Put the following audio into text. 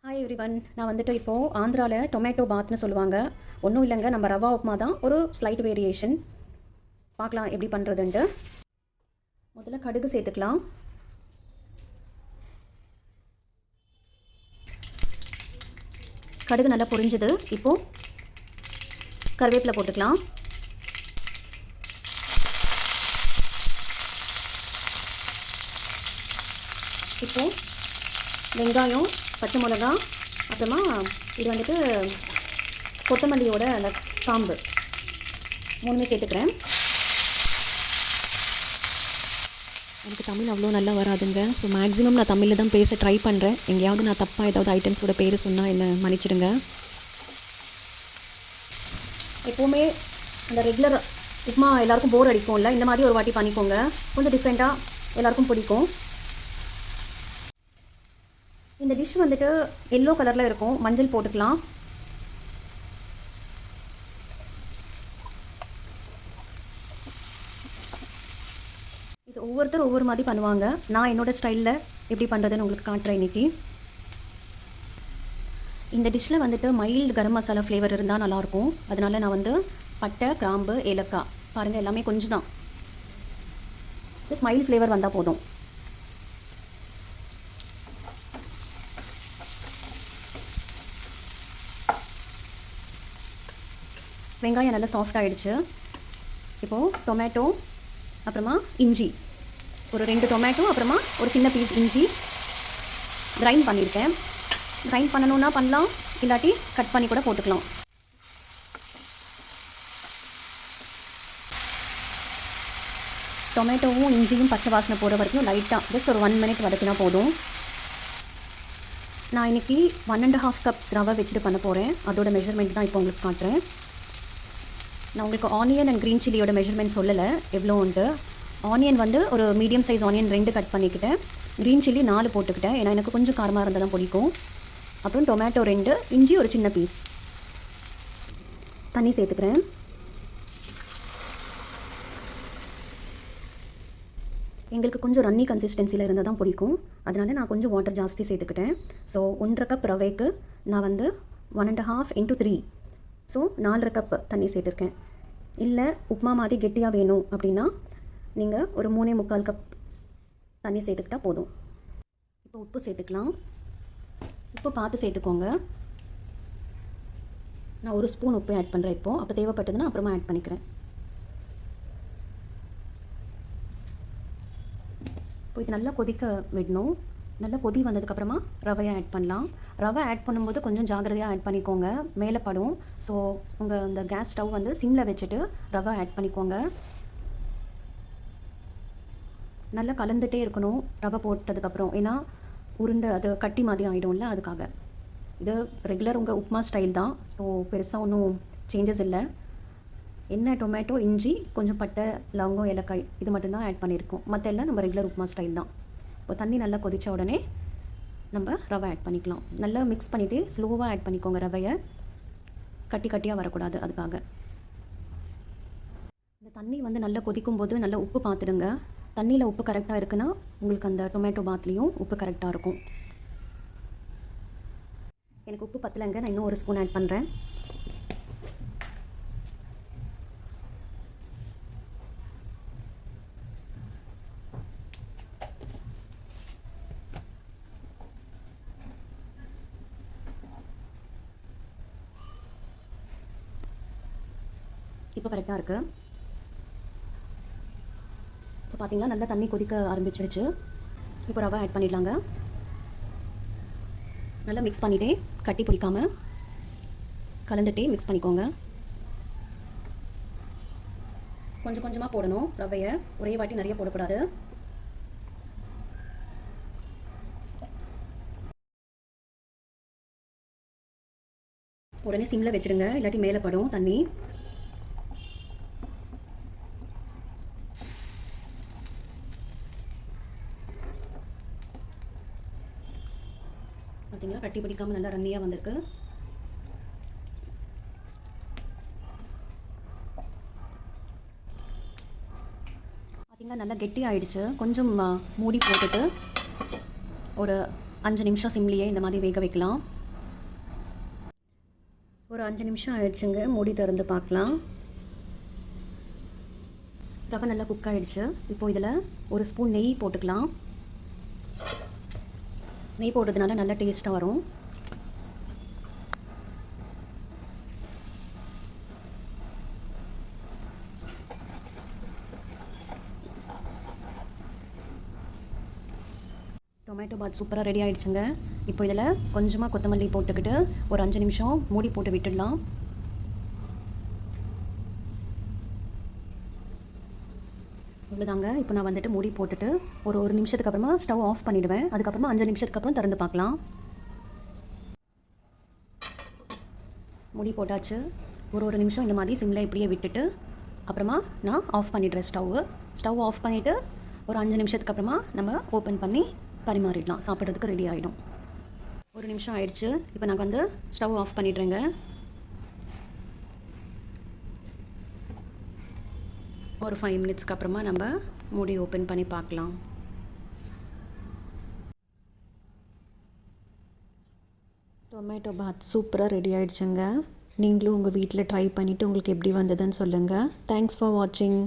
Hi everyone. நான் வந்துட்டு இப்போது ஆந்திராவில் டொமேட்டோ பாத்னு சொல்லுவாங்க. ஒன்றும் இல்லைங்க, நம்ம ரவா உப்புமா தான், ஒரு ஸ்லைட் வேரியேஷன். பார்க்கலாம் எப்படி பண்ணுறதுன்ட்டு. முதல்ல கடுகு சேர்த்துக்கலாம். கடுகு நல்லா பொரிஞ்சுது. இப்போது கருவேப்பிலை போட்டுக்கலாம். இப்போது வெங்காயம், பச்சை மிளகா, அப்புறமா இது வந்துட்டு கொத்தமல்லியோட அந்த காம்பு மூணுமே சேர்த்துக்கிறேன். எனக்கு தமிழ் அவ்வளோ நல்லா வராதுங்க. ஸோ மேக்ஸிமம் நான் தமிழில் தான் பேச ட்ரை பண்ணுறேன். எங்கேயாவது நான் தப்பாக ஏதாவது ஐட்டம்ஸோட பேர் சொன்னால் என்ன மன்னிச்சிடுங்க. எப்போவுமே அந்த ரெகுலர் உப்புமா எல்லாருக்கும் போர் அடிக்கும்ல, இந்த மாதிரி ஒரு வாட்டி பண்ணிக்கோங்க. கொஞ்சம் டிஃப்ரெண்ட்டாக எல்லாருக்கும் பிடிக்கும். இந்த டிஷ் வந்துட்டு எல்லோ கலரில் இருக்கும். மஞ்சள் போட்டுக்கலாம். இது ஒவ்வொருத்தர் ஒவ்வொரு மாதிரி பண்ணுவாங்க. நான் என்னோடய ஸ்டைலில் எப்படி பண்ணுறதுன்னு உங்களுக்கு காட்டுறேன் இன்றைக்கி. இந்த டிஷ்ஷில் வந்துட்டு மைல்டு கரம் மசாலா ஃப்ளேவர் இருந்தால் நல்லாயிருக்கும். அதனால் நான் வந்து பட்டை, கிராம்பு, ஏலக்காய், பாருங்கள் எல்லாமே கொஞ்சம் தான், ஸ்மைல் ஃப்ளேவர் வந்தால் போதும். வெங்காயம் நல்லா சாஃப்ட் ஆகிடுச்சு. இப்போது டொமேட்டோ, அப்புறமா இஞ்சி, ஒரு 2 டொமேட்டோ, அப்புறமா ஒரு சின்ன பீஸ் இஞ்சி கிரைண்ட் பண்ணியிருக்கேன். கிரைண்ட் பண்ணணுன்னா பண்ணலாம், இல்லாட்டி கட் பண்ணி கூட போட்டுக்கலாம். டொமேட்டோவும் இஞ்சியும் பச்சை வாசனை போகிற வரைக்கும் லைட்டாக ஜஸ்ட் ஒரு 1 மினிட் வதக்கினா போதும். நான் இன்றைக்கி 1.5 கப்ஸ் ரவை வச்சுட்டு பண்ண போகிறேன். அதோட மெஷர்மெண்ட் தான் இப்போ உங்களுக்கு காட்டுறேன். நான் உங்களுக்கு ஆனியன் அண்ட் க்ரீன் சில்லியோட மெஷர்மெண்ட் சொல்லலை எவ்வளோன்ட்டு. ஆனியன் வந்து ஒரு மீடியம் சைஸ் ஆனியன் 2 கட் பண்ணிக்கிட்டேன். க்ரீன் சில்லி 4 போட்டுக்கிட்டேன், ஏன்னா எனக்கு கொஞ்சம் காரமாக இருந்தால் தான் பிடிக்கும். அப்புறம் டொமேட்டோ 2, இஞ்சி ஒரு சின்ன பீஸ். தண்ணி சேர்த்துக்கிறேன். எங்களுக்கு கொஞ்சம் ரன்னி கன்சிஸ்டன்சியில் இருந்தால் தான் பிடிக்கும், அதனால் நான் கொஞ்சம் வாட்டர் ஜாஸ்தி சேர்த்துக்கிட்டேன். ஸோ 1.5 கப் ரவைக்கு நான் வந்து 1.5 × 3, ஸோ 4.5 கப் தண்ணி சேர்த்துருக்கேன். இல்லை உப்புமா மாதிரி கெட்டியாக வேணும் அப்படின்னா நீங்கள் ஒரு 3.25 கப் தண்ணி சேர்த்துக்கிட்டால் போதும். இப்போ உப்பு சேர்த்துக்கலாம். உப்பு பார்த்து சேர்த்துக்கோங்க. நான் 1 ஸ்பூன் உப்பு ஆட் பண்ணுறேன் இப்போது. அப்போ தேவைப்பட்டதுன்னா அப்புறமா ஆட் பண்ணிக்கிறேன். இப்போ இது நல்லா கொதிக்க விடணும். நல்லா கொதி வந்ததுக்கப்புறமா ரவையை ஆட் பண்ணலாம். ரவை ஆட் பண்ணும்போது கொஞ்சம் ஜாகிரதையாக ஆட் பண்ணிக்கோங்க, மேலே படும். ஸோ உங்கள் அந்த கேஸ் ஸ்டவ் வந்து சிம்மில் வச்சுட்டு ரவை ஆட் பண்ணிக்கோங்க. நல்லா கலந்துகிட்டே இருக்கணும் ரவை போட்டதுக்கப்புறம், ஏன்னா உருண்டை அது கட்டி மாதிரி ஆகிடும்ல, அதுக்காக. இது ரெகுலர் உங்கள் உப்புமா ஸ்டைல் தான், ஸோ பெருசாக ஒன்றும் சேஞ்சஸ் இல்லை. எண்ணெய், டொமேட்டோ, இஞ்சி, கொஞ்சம் பட்டை, லவங்கம், ஏலக்காய், இது மட்டும்தான் ஆட் பண்ணியிருக்கோம். மற்ற எல்லாம் நம்ம ரெகுலர் உப்புமா ஸ்டைல் தான். இப்போ தண்ணி நல்லா கொதித்த உடனே நம்ம ரவை ஆட் பண்ணிக்கலாம். நல்லா மிக்ஸ் பண்ணிவிட்டு ஸ்லோவாக ஆட் பண்ணிக்கோங்க ரவையை, கட்டி கட்டியாக வரக்கூடாது, அதுக்காக. இந்த தண்ணி வந்து நல்லா கொதிக்கும் போது நல்லா உப்பு பார்த்துடுங்க. தண்ணியில் உப்பு கரெக்டாக இருக்குன்னா உங்களுக்கு அந்த டொமேட்டோ பாத்லேயும் உப்பு கரெக்டாக இருக்கும். எனக்கு உப்பு பத்தலைங்க, நான் இன்னும் 1 ஸ்பூன் ஆட் பண்ணுறேன். இப்போ கரெக்டாக இருக்குது. இப்போ பார்த்தீங்கன்னா நல்லா தண்ணி கொதிக்க ஆரம்பிச்சிடுச்சு. இப்போ ரவை ஆட் பண்ணிடலாங்க. நல்லா மிக்ஸ் பண்ணிவிட்டே, கட்டி பிடிக்காமல் கலந்துகிட்டே மிக்ஸ் பண்ணிக்கோங்க. கொஞ்சம் கொஞ்சமாக போடணும் ரவையை, ஒரே வாட்டி நிறைய போடக்கூடாது. உடனே சிம்மில் வச்சுடுங்க, இல்லாட்டி மேலே படும் தண்ணி. பார்த்தீங்களா, கட்டி பிடிக்காமல் நல்லா ரன்னியாக வந்திருக்கு. பார்த்தீங்கன்னா நல்லா கெட்டி ஆகிடுச்சு. கொஞ்சம் மூடி போட்டுட்டு ஒரு 5 நிமிஷம் சிம்லியே இந்த மாதிரி வேக வைக்கலாம். ஒரு 5 நிமிஷம் ஆயிடுச்சுங்க. மூடி திறந்து பார்க்கலாம். ரவை நல்லா குக் ஆகிடுச்சு. இப்போது இதில் ஒரு ஸ்பூன் நெய் போட்டுக்கலாம். நெய் போடுறதுனால நல்லா டேஸ்ட்டாக வரும். டொமேட்டோ பாத் சூப்பராக ரெடி ஆகிடுச்சுங்க. இப்போ இதில் கொஞ்சமாக கொத்தமல்லி போட்டுக்கிட்டு ஒரு 5 நிமிஷம் மூடி போட்டு விட்டுடலாம். இவ்வளோதாங்க. இப்போ நான் வந்துட்டு மூடி போட்டுட்டு ஒரு நிமிஷத்துக்கு அப்புறமா ஸ்டவ் ஆஃப் பண்ணிவிடுவேன். அதுக்கப்புறமா 5 நிமிஷத்துக்கு அப்புறம் திறந்து பார்க்கலாம். மூடி போட்டாச்சு. ஒரு நிமிஷம் இந்த மாதிரி சிம்மில் இப்படியே விட்டுட்டு அப்புறமா நான் ஆஃப் பண்ணிடுறேன். ஸ்டவ் ஆஃப் பண்ணிவிட்டு ஒரு 5 நிமிஷத்துக்கு அப்புறமா நம்ம ஓப்பன் பண்ணி பரிமாறிடலாம். சாப்பிட்றதுக்கு ரெடி ஆகிடும். 1 நிமிஷம் ஆயிடுச்சு. இப்போ நான் வந்து ஸ்டவ் ஆஃப் பண்ணிடுறேங்க. ஒரு 5 மினிட்ஸ்க்கு அப்புறமா நம்ம மூடி ஓப்பன் பண்ணி பார்க்கலாம். டொமேட்டோ பாத் சூப்பராக ரெடி ஆகிடுச்சுங்க. நீங்களும் உங்கள் வீட்டில் ட்ரை பண்ணிவிட்டு உங்களுக்கு எப்படி வந்ததுன்னு சொல்லுங்கள். தேங்க்ஸ் ஃபார் வாட்சிங்.